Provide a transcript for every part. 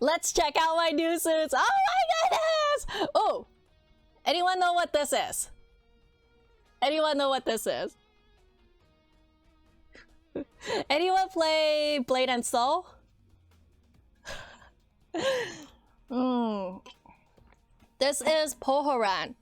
Let's check out my new suits. Oh my goodness! Oh, anyone know what this is? Anyone know what this is? Anyone play Blade and Soul? This is Pohoran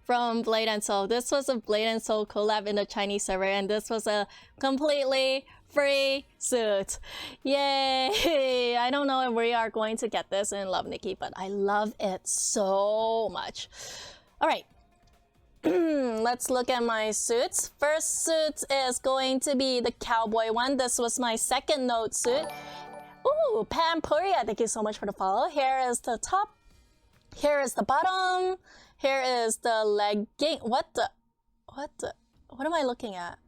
from Blade and Soul. This was a Blade and Soul collab in the Chinese server, and this was a completely free suit. Yay! I don't know if we are going to get this in Love Nikki, but I love it so much. All right. Let's look at my suits. First suit is going to be the cowboy one. This was my second node suit. Ooh, Pampuria, thank you so much for the follow. Here is the top. Here is the bottom. Here is the legging. What am I looking at?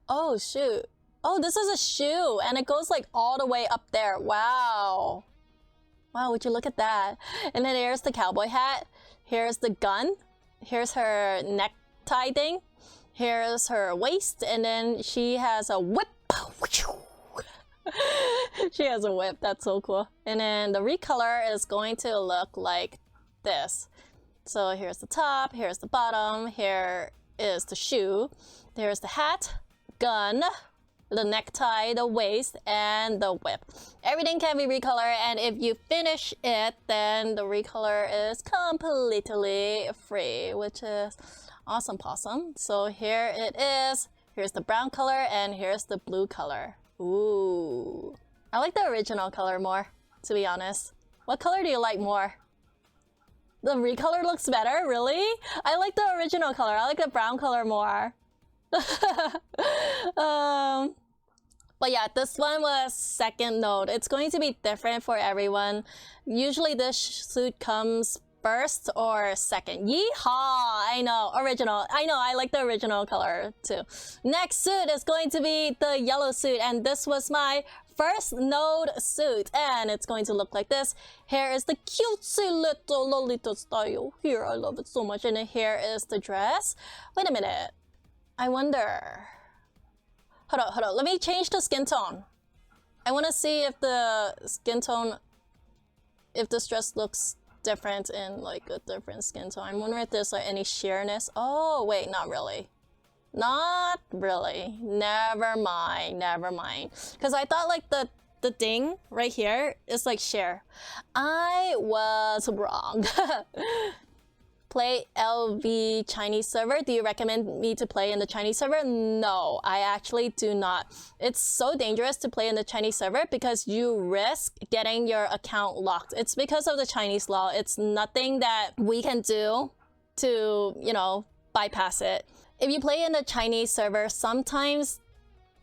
Oh, shoot. Oh, this is a shoe, and it goes like all the way up there. Wow. Wow, would you look at that? And then here's the cowboy hat. Here's the gun. Here's her necktie thing. Here's her waist, and then she has a whip. She has a whip. That's so cool. And then the recolor is going to look like this. So here's the top, here's the bottom, here is the shoe, there's the hat, gun, the necktie, the waist, and the whip. Everything can be recolored, and if you finish it, then the recolor is completely free, which is awesome possum. So here it is. Here's the brown color, and here's the blue color. Ooh. I like the original color more, to be honest. What color do you like more? The recolor looks better? Really? I like the original color. I like the brown color more. But yeah, this one was second node. It's going to be different for everyone. Usually this suit comes first or second. Yeehaw! I know, original. I know, I like the original color too. Next suit is going to be the yellow suit, and this was my first node suit, and it's going to look like this. Here is the cutesy little Lolita style. Here, I love it so much. And then here is the dress. Wait a minute. I wonder. Hold on. Let me change the skin tone. I want to see if the skin tone, if this dress looks different in like a different skin tone. I'm wondering if there's like any sheerness. Oh, wait, not really. Not really. Never mind. Because I thought like the ding right here is like sheer. I was wrong. Play LV Chinese server. Do you recommend me to play in the Chinese server? No, I actually do not. It's so dangerous to play in the Chinese server because you risk getting your account locked. It's because of the Chinese law. It's nothing that we can do to, you know, bypass it. If you play in the Chinese server, sometimes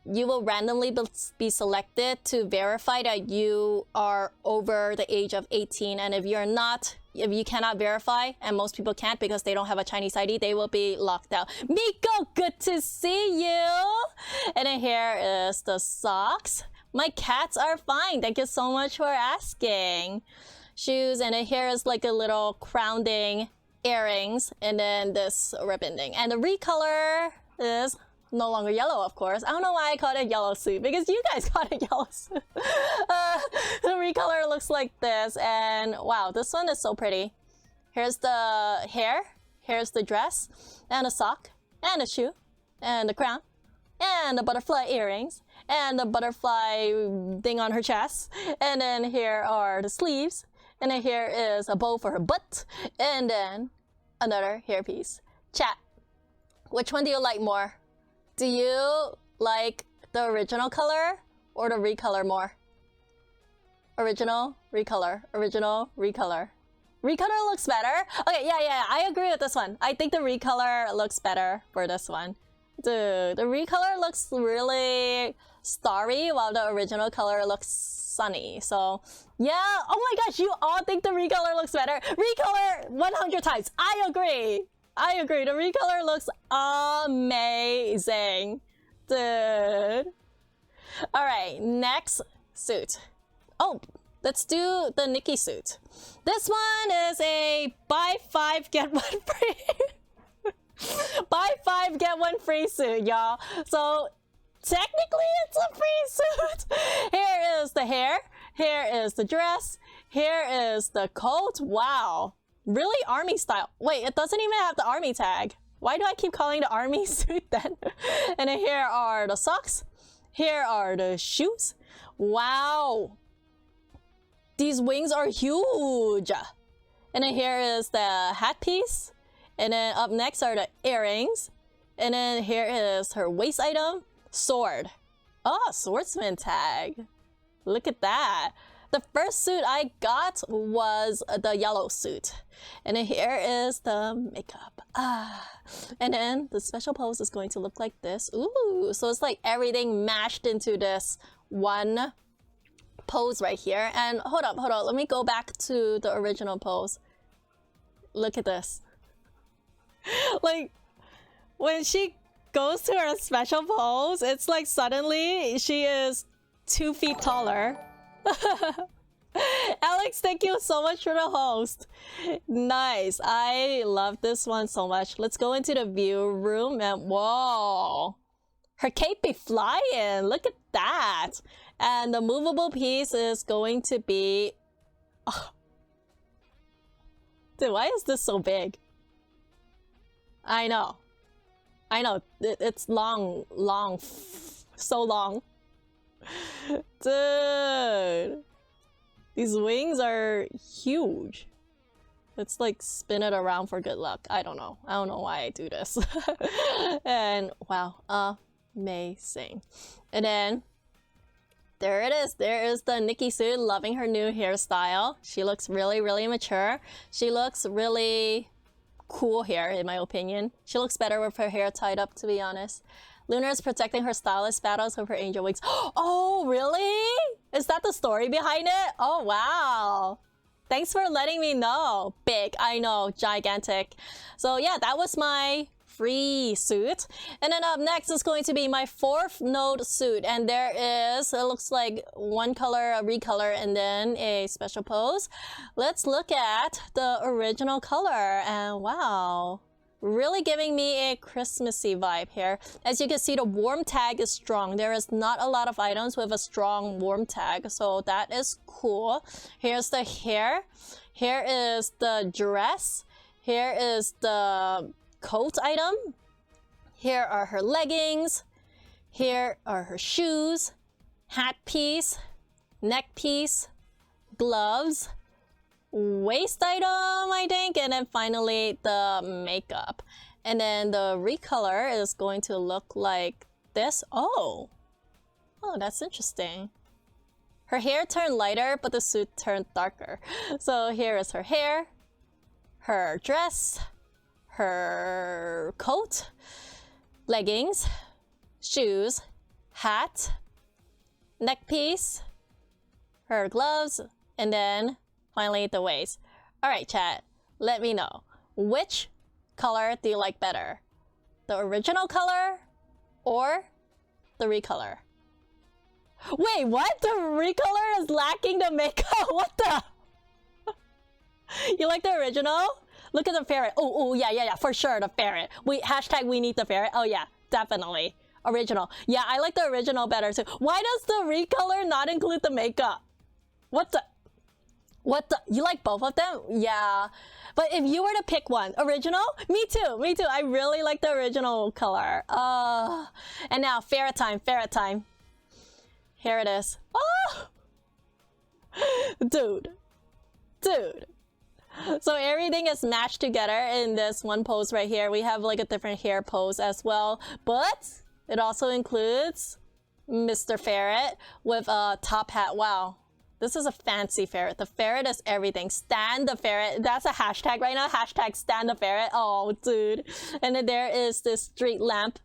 you will randomly be selected to verify that you are over the age of 18. And if you're not, if you cannot verify, and most people can't because they don't have a Chinese ID, they will be locked out. Miko, good to see you! And then here is the socks. My cats are fine. Thank you so much for asking. Shoes, and then here is like a little crowning, earrings, and then this ribbon thing. And the recolor is no longer yellow, of course. I don't know why I called it yellow suit, because you guys called it yellow suit. The recolor looks like this, and wow, this one is so pretty. Here's the hair, here's the dress, and a sock, and a shoe, and the crown, and the butterfly earrings, and the butterfly thing on her chest, and then here are the sleeves, and then here is a bow for her butt, and then another hairpiece. Chat, which one do you like more? Do you like the original color or the recolor more? Original, recolor, original, recolor. Recolor looks better? Okay, yeah, I agree with this one. I think the recolor looks better for this one. Dude, the recolor looks really starry while the original color looks sunny. So yeah, oh my gosh, you all think the recolor looks better. Recolor 100 times. I agree. The recolor looks amazing. Dude. Alright, next suit. Oh, let's do the Nikki suit. This one is a buy 5 get 1 free. Buy 5 get 1 free suit, y'all. So technically it's a free suit. Here is the hair. Here is the dress. Here is the coat. Wow. Really army style. Wait, it doesn't even have the army tag. Why do I keep calling the army suit then? And then here are the socks. Here are the shoes. Wow. These wings are huge. And then here is the hat piece. And then up next are the earrings. And then here is her waist item. Sword. Oh, swordsman tag. Look at that. The first suit I got was the yellow suit. And then here is the makeup. And then the special pose is going to look like this. Ooh, so it's like everything mashed into this one pose right here. And hold up, let me go back to the original pose. Look at this. Like, when she goes to her special pose, it's like suddenly she is 2 feet taller. Alex, thank you so much for the host. Nice. I love this one so much. Let's go into the view room and whoa. Her cape be flying. Look at that. And the movable piece is going to be... Oh. Dude, why is this so big? I know. It's long. So long. Dude. These wings are huge. Let's like spin it around for good luck. I don't know why I do this. And wow, amazing. And then there it is. There is the Nikki suit, loving her new hairstyle. She looks really, really mature. She looks really cool hair, in my opinion. She looks better with her hair tied up, to be honest. Luna is protecting her stylist battles with her angel wings. Oh, really? Is that the story behind it? Oh, wow. Thanks for letting me know. Big, I know, gigantic. So yeah, that was my free suit. And then up next is going to be my 4th node suit. And there is, it looks like one color, a recolor, and then a special pose. Let's look at the original color. And wow. Really giving me a Christmassy vibe here. As you can see, the warm tag is strong. There is not a lot of items with a strong warm tag, so that is cool. Here's the hair. Here is the dress. Here is the coat item. Here are her leggings. Here are her shoes, hat piece, neck piece, gloves, waist item, I think, and then finally the makeup. And then the recolor is going to look like this. Oh, that's interesting. Her hair turned lighter, but the suit turned darker. So here is her hair, her dress, her coat, leggings, shoes, hat, neck piece, her gloves, and then finally the waist. Alright, chat, let me know. Which color do you like better? The original color or the recolor? Wait, what? The recolor is lacking the makeup? What the? You like the original? Look at the ferret. Oh, yeah, for sure, the ferret. Hashtag we need the ferret. Oh yeah, definitely. Original. Yeah, I like the original better too. Why does the recolor not include the makeup? What the? You like both of them? Yeah. But if you were to pick one, original? Me too. I really like the original color. And now ferret time. Here it is. Oh! Dude. So everything is matched together in this one pose right here. We have like a different hair pose as well. But it also includes Mr. Ferret with a top hat. Wow. This is a fancy ferret. The ferret is everything. Stan the ferret. That's a hashtag right now. Hashtag Stan the ferret. Oh, dude. And then there is this street lamp.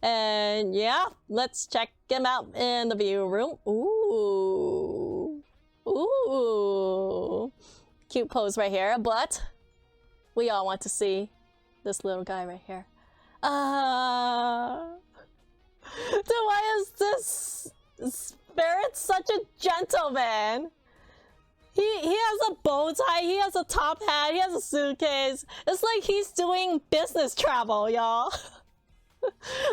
And yeah, let's check him out in the view room. Ooh. Cute pose right here. But we all want to see this little guy right here. Dude, why is this ferret's such a gentleman? He has a bow tie, he has a top hat, he has a suitcase. It's like he's doing business travel, y'all.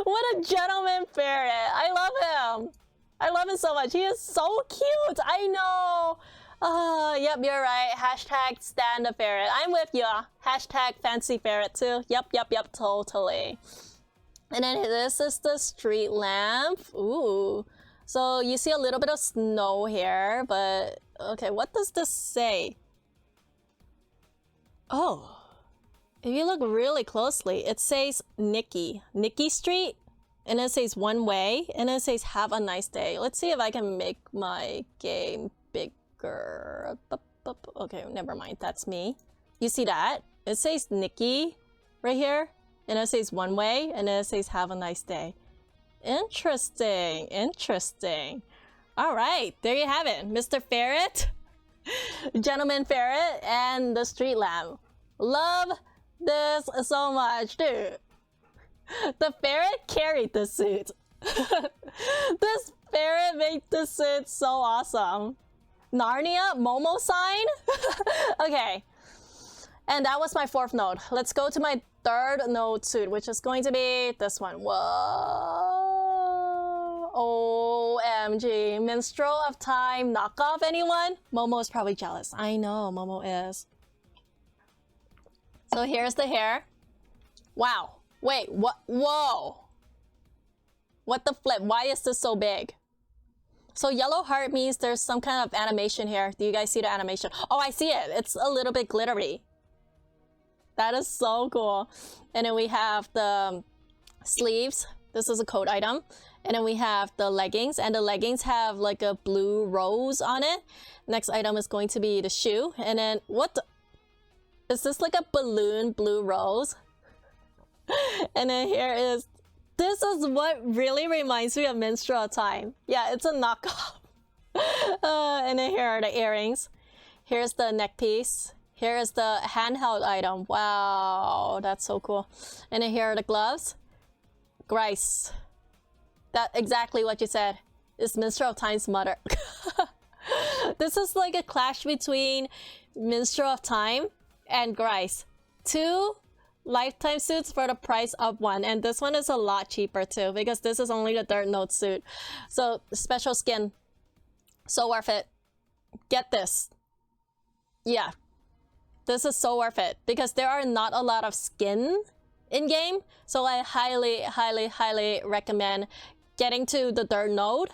What a gentleman ferret. I love him so much. He is so cute. I know. Yep, you're right. Hashtag stand the ferret. I'm with you. Hashtag fancy ferret too. Yep, totally. And then this is the street lamp. Ooh. So you see a little bit of snow here, but okay, what does this say? Oh, if you look really closely, it says Nikki. Nikki Street, and it says one way, and it says have a nice day. Let's see if I can make my game bigger. Okay, never mind, that's me. You see that? It says Nikki right here, and it says one way, and it says have a nice day. Interesting, interesting. All right, there you have it. Mr. Ferret, Gentleman Ferret, and the street lamp. Love this so much, dude. The ferret carried the suit. This ferret made the suit so awesome. Narnia Momo sign? Okay. And that was my fourth node. Let's go to my third node suit, which is going to be this one. Whoa. OMG. Minstrel of Time knockoff, anyone? Momo is probably jealous. I know, Momo is. So here's the hair. Wow. Wait, what? Whoa. What the flip? Why is this so big? So yellow heart means there's some kind of animation here. Do you guys see the animation? Oh, I see it. It's a little bit glittery. That is so cool. And then we have the sleeves. This is a code item. And then we have the leggings. And the leggings have like a blue rose on it. Next item is going to be the shoe. And then what the... Is this like a balloon blue rose? And then here is... This is what really reminds me of Minstrel Time. Yeah, it's a knockoff. And then here are the earrings. Here's the neck piece. Here is the handheld item. Wow, that's so cool. And then here are the gloves. Grice. That's exactly what you said. It's Minstrel of Time's mother. This is like a clash between Minstrel of Time and Grice. Two lifetime suits for the price of one. And this one is a lot cheaper too, because this is only the third node suit. So special skin. So worth it. Get this. Yeah. This is so worth it because there are not a lot of skin in game. So I highly recommend getting to the third node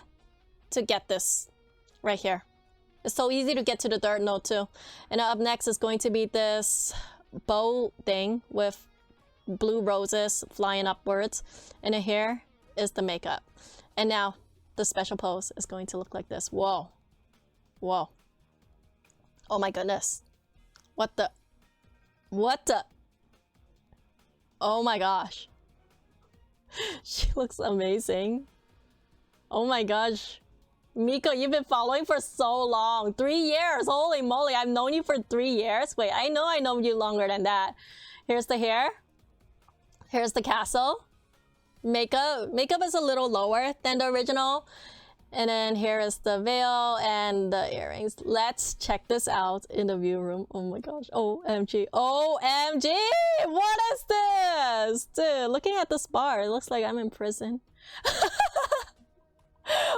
to get this right here. It's so easy to get to the third node too. And up next is going to be this bow thing with blue roses flying upwards. And then here is the makeup. And now the special pose is going to look like this. Whoa. Whoa. Oh my goodness. What the? What the? Oh my gosh. She looks amazing. Oh my gosh. Miko, you've been following for so long. 3 years. Holy moly. I've known you for 3 years. Wait, I know you longer than that. Here's the hair. Here's the castle. Makeup is a little lower than the original. And then here is the veil and the earrings. Let's check this out in the view room. Oh my gosh. OMG. OMG! What is this? Dude, looking at this bar, it looks like I'm in prison.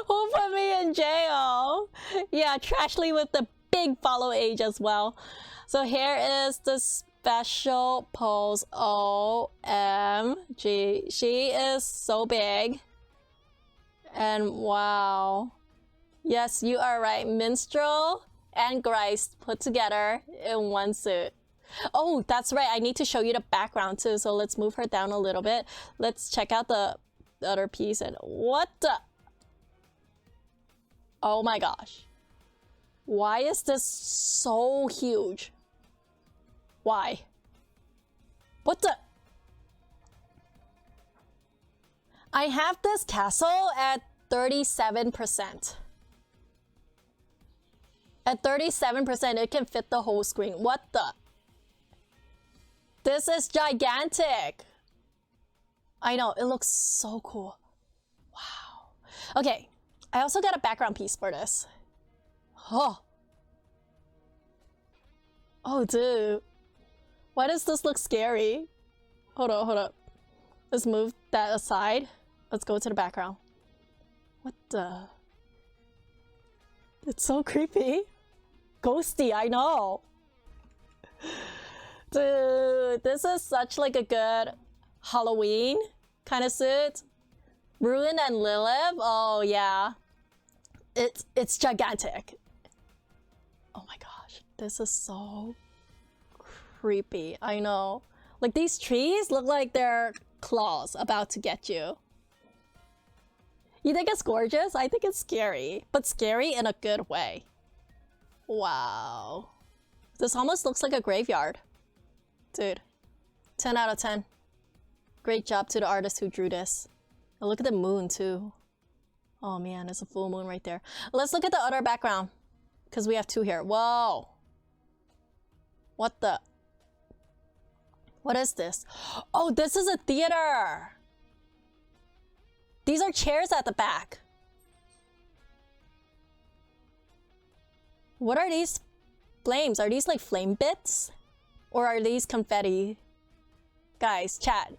Who put me in jail? Yeah, Trashly with the big follow age as well. So here is the special pose. OMG. She is so big. And wow. Yes, you are right. Minstrel and Grice put together in one suit. Oh, that's right. I need to show you the background too. So let's move her down a little bit. Let's check out the other piece. And what the? Oh my gosh. Why is this so huge? Why? What the? I have this castle at 37%. At 37%, it can fit the whole screen. What the? This is gigantic. I know, it looks so cool. Wow. Okay, I also got a background piece for this. Oh. Oh, dude. Why does this look scary? Hold up. Let's move that aside. Let's go to the background. What the? It's so creepy. ghosty, I know. Dude, this is such like a good Halloween kind of suit. Ruin and Lilith, oh yeah. It's gigantic. Oh my gosh, this is so creepy, I know. Like these trees look like they're claws about to get you. You think it's gorgeous? I think it's scary, but scary in a good way. Wow. This almost looks like a graveyard. Dude, 10 out of 10. Great job to the artist who drew this. And look at the moon too. Oh man, it's a full moon right there. Let's look at the other background, because we have two here. Whoa. What the? What is this? Oh, this is a theater. These are chairs at the back. What are these flames? Are these like flame bits? Or are these confetti? Guys, chat.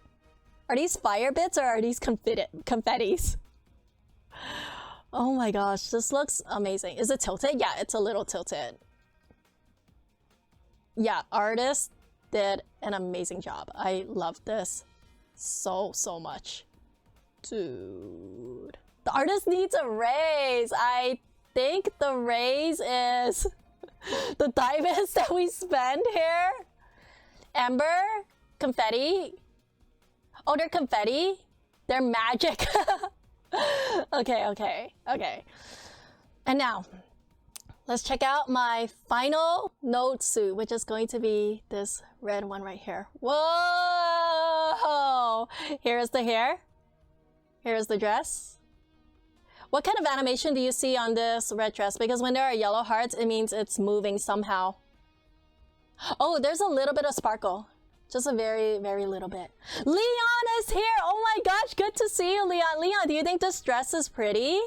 Are these fire bits or are these confettis? Oh my gosh, this looks amazing. Is it tilted? Yeah, it's a little tilted. Yeah, artist did an amazing job. I love this so much. Dude. The artist needs a raise. I think the raise is the diamonds that we spend here. Ember, confetti. Oh, they're confetti? They're magic. Okay. And now, let's check out my final node suit, which is going to be this red one right here. Whoa! Here's the hair. Here's the dress. What kind of animation do you see on this red dress? Because when there are yellow hearts, it means it's moving somehow. Oh, there's a little bit of sparkle. Just a very little bit. Leon is here! Oh my gosh, good to see you, Leon. Leon, do you think this dress is pretty?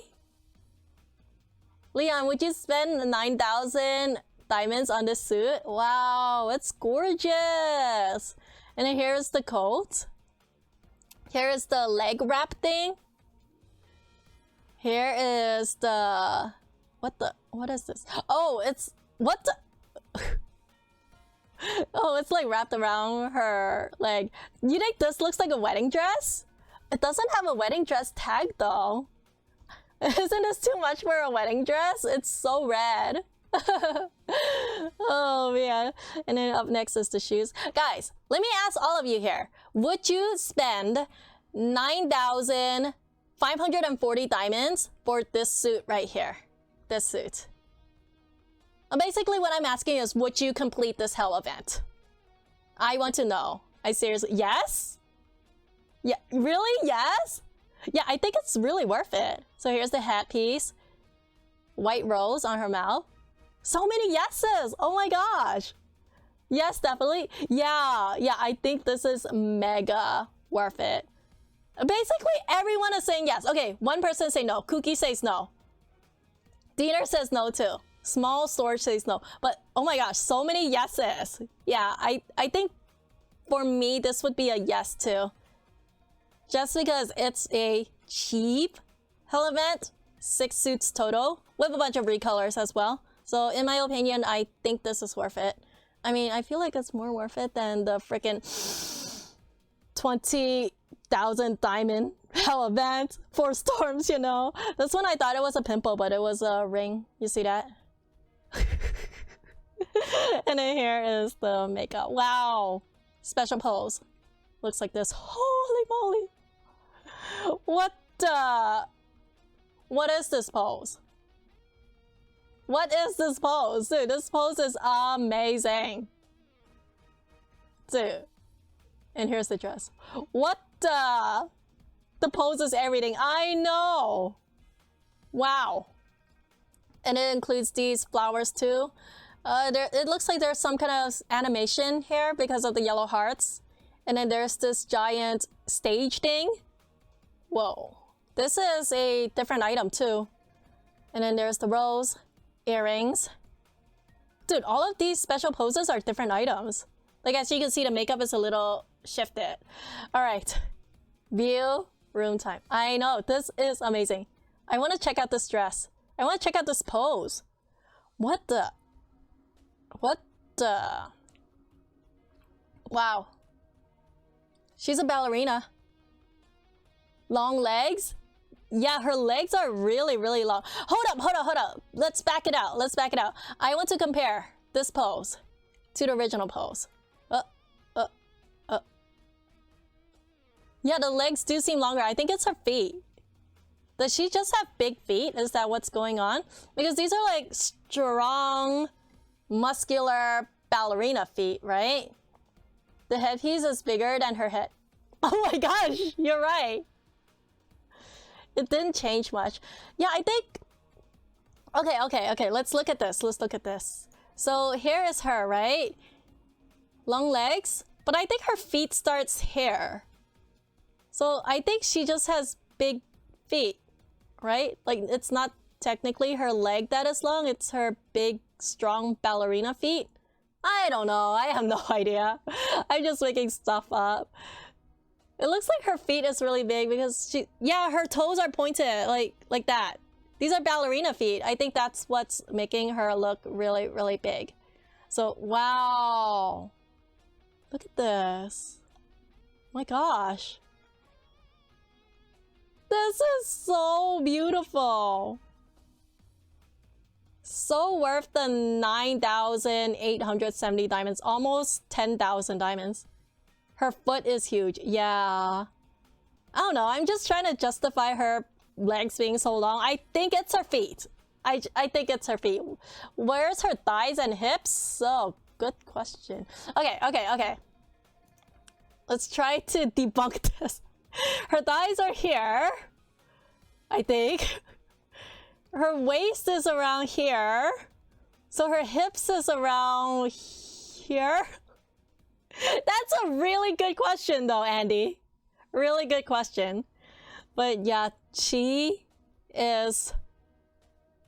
Leon, would you spend 9,000 diamonds on this suit? Wow, it's gorgeous. And then here's the coat. Here is the leg wrap thing. Here is the... What is this? Oh, it's... What the... Oh, it's like wrapped around her leg. You think this looks like a wedding dress? It doesn't have a wedding dress tag though. Isn't this too much for a wedding dress? It's so red. Oh man. And then up next is the shoes. Guys, let me ask all of you here. Would you spend 9,540 diamonds for this suit right here? This suit. Basically what I'm asking is, would you complete this hell event? I want to know. I seriously, yes? Yeah, really? Yes? Yeah, I think it's really worth it. So here's the hat piece. White rose on her mouth. So many yeses! Oh my gosh! Yes, definitely. Yeah, I think this is mega worth it. Basically, everyone is saying yes. Okay, one person say no. Cookie says no. Diener says no too. Small storage says no. But oh my gosh, so many yeses. Yeah, I think for me, this would be a yes too. Just because it's a cheap hell event. 6 suits total with a bunch of recolors as well. So in my opinion, I think this is worth it. I mean, I feel like it's more worth it than the freaking 20,000 diamond hell event for storms, you know. This one I thought it was a pimple, but it was a ring. You see that? And then here is the makeup. Wow. Special pose. Looks like this. Holy moly. What is this pose? What is this pose? Dude, this pose is amazing. Dude. And here's the dress. What the pose is everything. I know. Wow. And it includes these flowers too. It looks like there's some kind of animation here because of the yellow hearts. And then there's this giant stage thing. Whoa. This is a different item too. And then there's the rose, earrings. Dude, all of these special poses are different items. Like as you can see, the makeup is a little shifted. All right. View, room time. I know, this is amazing. I want to check out this dress. I want to check out this pose. What the? What the? Wow. She's a ballerina. Long legs? Yeah, her legs are really, really long. Hold up. Let's back it out. I want to compare this pose to the original pose. Yeah, the legs do seem longer. I think it's her feet. Does she just have big feet? Is that what's going on? Because these are like strong, muscular ballerina feet, right? The headpiece is bigger than her head. Oh my gosh, you're right. It didn't change much. Yeah, I think... Okay. Let's look at this. So here is her, right? Long legs. But I think her feet starts here. So I think she just has big feet, right? Like, it's not technically her leg that is long. It's her big, strong ballerina feet. I don't know. I have no idea. I'm just making stuff up. It looks like her feet is really big because her toes are pointed like that. These are ballerina feet. I think that's what's making her look really, really big. So, wow. Look at this. My gosh. This is so beautiful. So worth the 9,870 diamonds. Almost 10,000 diamonds. Her foot is huge. Yeah. I don't know. I'm just trying to justify her legs being so long. I think it's her feet. I think it's her feet. Where's her thighs and hips? So, good question. Okay. Let's try to debunk this. Her thighs are here. I think. Her waist is around here. So her hips is around here. That's a really good question though, Andy. Really good question. But yeah, she is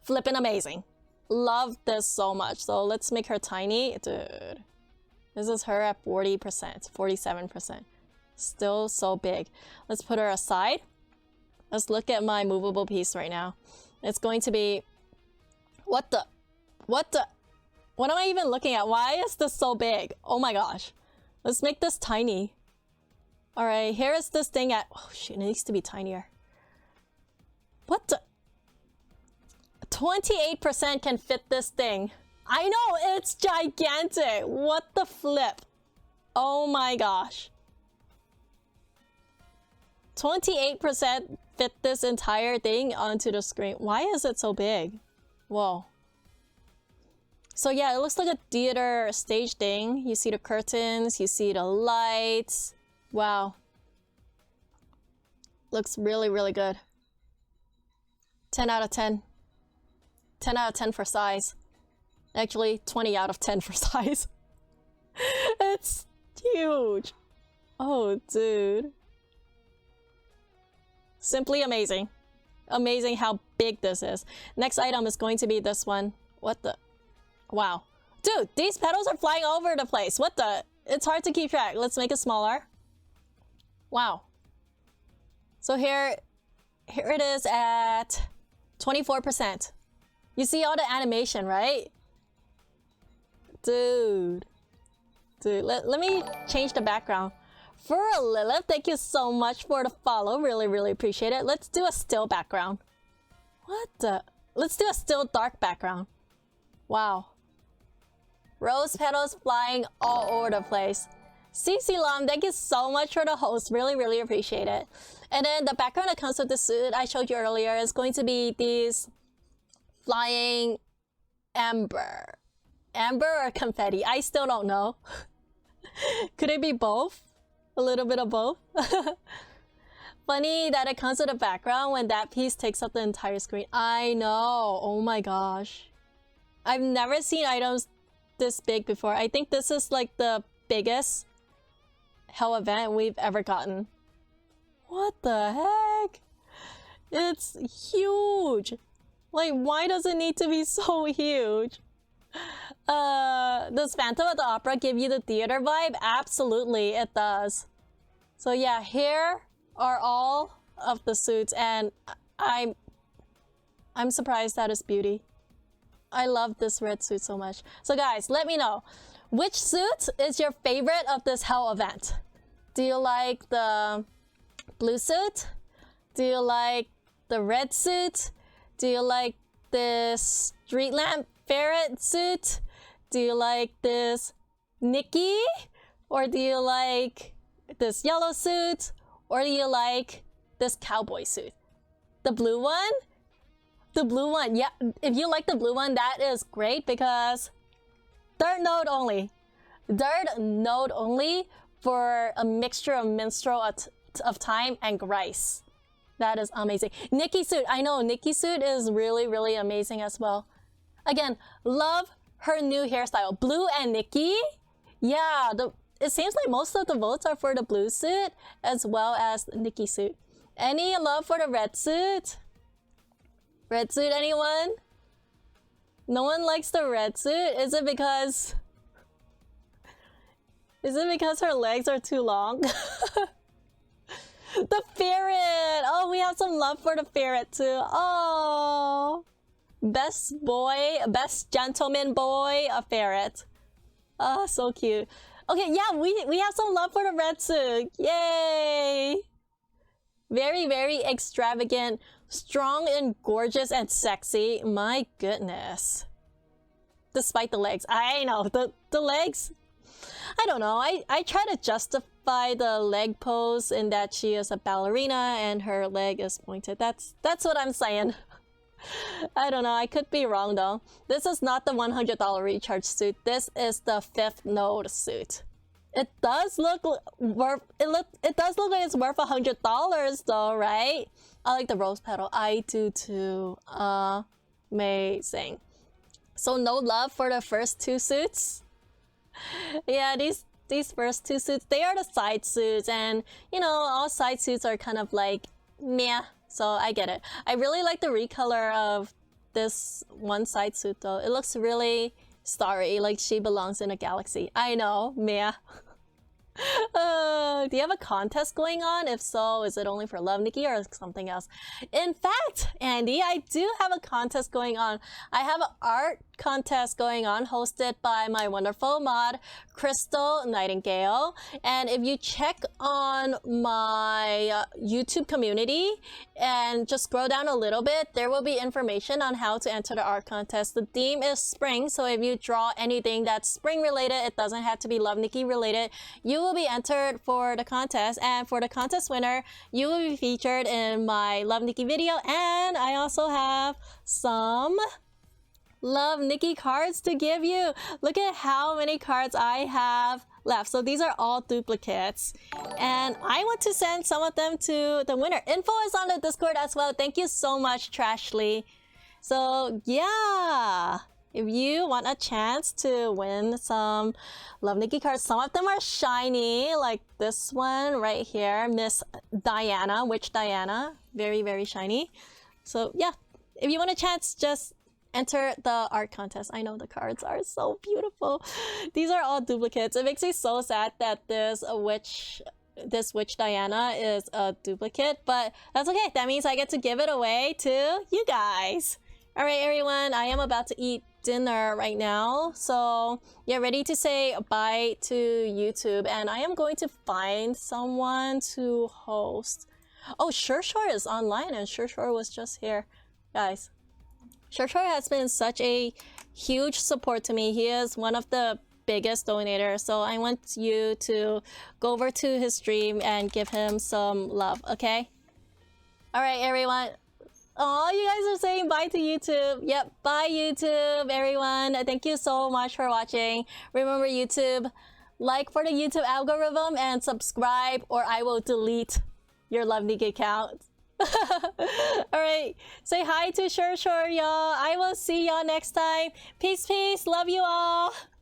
flipping amazing. Love this so much. So let's make her tiny. Dude. This is her at 40%, 47%. Still so big. Let's put her aside. Let's look at my movable piece right now. It's going to be... What am I even looking at? Why is this so big? Oh my gosh. Let's make this tiny. Alright, here is this thing at... Oh shit, it needs to be tinier. What the... 28% can fit this thing. I know, it's gigantic. What the flip? Oh my gosh. 28% fit this entire thing onto the screen. Why is it so big? Whoa. So yeah, it looks like a theater stage thing. You see the curtains, you see the lights. Wow. Looks really, really good. 10 out of 10. 10 out of 10 for size. Actually, 20 out of 10 for size. It's huge. Oh, dude. Simply amazing. Amazing how big this is. Next item is going to be this one. What the? Wow. Dude, these petals are flying all over the place. What the? It's hard to keep track. Let's make it smaller. Wow. So here it is at 24%. You see all the animation, right? Dude. Let me change the background. For Lilith, thank you so much for the follow. Really, really appreciate it. Let's do a still background. What the? Let's do a still dark background. Wow. Rose petals flying all over the place. CC Lam, thank you so much for the host. Really, really appreciate it. And then the background that comes with the suit I showed you earlier is going to be these flying amber. Amber or confetti? I still don't know. Could it be both? A little bit of both. Funny that it comes with a background when that piece takes up the entire screen. I know. Oh my gosh. I've never seen items this big before. I think this is like the biggest hell event we've ever gotten. What the heck? It's huge. Like, why does it need to be so huge? Does Phantom of the Opera give you the theater vibe? Absolutely, it does. So yeah, here are all of the suits, and I'm surprised at its beauty. I love this red suit so much. So guys, let me know. Which suit is your favorite of this Hell event? Do you like the blue suit? Do you like the red suit? Do you like this street lamp ferret suit? Do you like this Nikki? Or do you like this yellow suit? Or do you like this cowboy suit? The blue one? The blue one, yeah. If you like the blue one, that is great because third note only. Third note only for a mixture of minstrel of time and Grice. That is amazing. Nikki suit, I know Nikki suit is really, really amazing as well. Again, love her new hairstyle. Blue and Nikki. Yeah, it seems like most of the votes are for the blue suit as well as the Nikki suit. Any love for the red suit? Red suit, anyone? No one likes the red suit? Is it because her legs are too long? The ferret! Oh, we have some love for the ferret too. Oh, best boy, best gentleman boy, a ferret. Oh, so cute. Okay, yeah, we have some love for the red suit. Yay! Very, very extravagant, strong and gorgeous and sexy. My goodness. Despite the legs. I know, the legs. I don't know. I try to justify the leg pose in that she is a ballerina and her leg is pointed. That's what I'm saying. I don't know. I could be wrong though. This is not the $100 recharge suit. This is the 5th node suit. It does look worth. It does look like it's worth $100 though, right? I like the rose petal. I do too. Amazing. So no love for the first 2 suits. Yeah, these first 2 suits, they are the side suits, and you know, all side suits are kind of like meh. So I get it. I really like the recolor of this one side suit though. It looks really starry, like she belongs in a galaxy. I know, meh. Do you have a contest going on? If so, is it only for Love Nikki or something else? In fact, Andy, I do have a contest going on. I have an art contest going on hosted by my wonderful mod, Crystal Nightingale. And if you check on my YouTube community and just scroll down a little bit, there will be information on how to enter the art contest. The theme is spring, so if you draw anything that's spring related, it doesn't have to be Love Nikki related, you will be entered for the contest. And for the contest winner, you will be featured in my Love Nikki video. And I also have some Love Nikki cards to give you. Look at how many cards I have left. So these are all duplicates. And I want to send some of them to the winner. Info is on the Discord as well. Thank you so much, Trashly. So yeah, if you want a chance to win some Love Nikki cards, some of them are shiny, like this one right here, Miss Diana, Witch Diana. Very, very shiny. So yeah, if you want a chance, just enter the art contest. I know the cards are so beautiful. These are all duplicates. It makes me so sad that this witch Diana is a duplicate, but that's okay. That means I get to give it away to you guys. All right, everyone, I am about to eat dinner right now, so get ready to say bye to YouTube, and I am going to find someone to host. Oh, Shurshore is online, and Shurshore was just here, guys. Shurshore has been such a huge support to me. He is one of the biggest donators, so I want you to go over to his stream and give him some love, okay? All right, everyone. Oh, you guys are saying bye to YouTube. Yep, bye YouTube, everyone. Thank you so much for watching. Remember, YouTube, like for the YouTube algorithm and subscribe, or I will delete your Love Nikki account. Alright, say hi to Shurshore, y'all. I will see y'all next time. Peace, peace. Love you all.